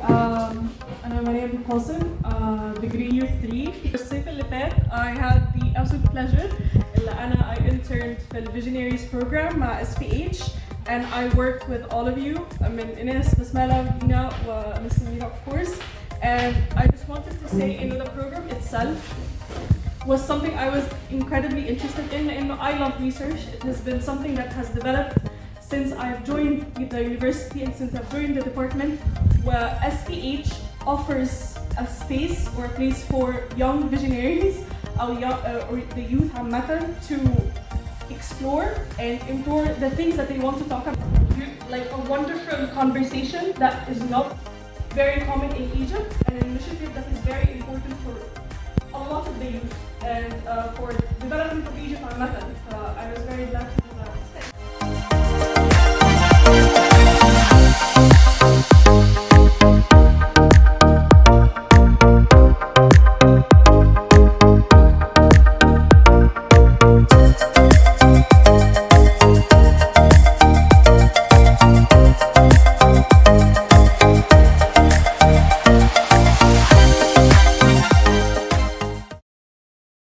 أنا مريم قاسم degree year 3. الصيف اللي فات I had the absolute pleasure اللي أنا I interned في ال Visionaries program مع SPH and I worked with all of you من إنس بسملة دينا ومس سميرة of course, and I just wanted to say the program itself was something I was incredibly interested in and I love research. It has been something that has developed since I've joined the university and since I've joined the department, where SPH offers a space or a place for young visionaries or the youth to explore and implore the things that they want to talk about. Like a wonderful conversation that is not very common in Egypt, and an initiative that is very important for a lot of the youth and for development of Egypt. I was very glad to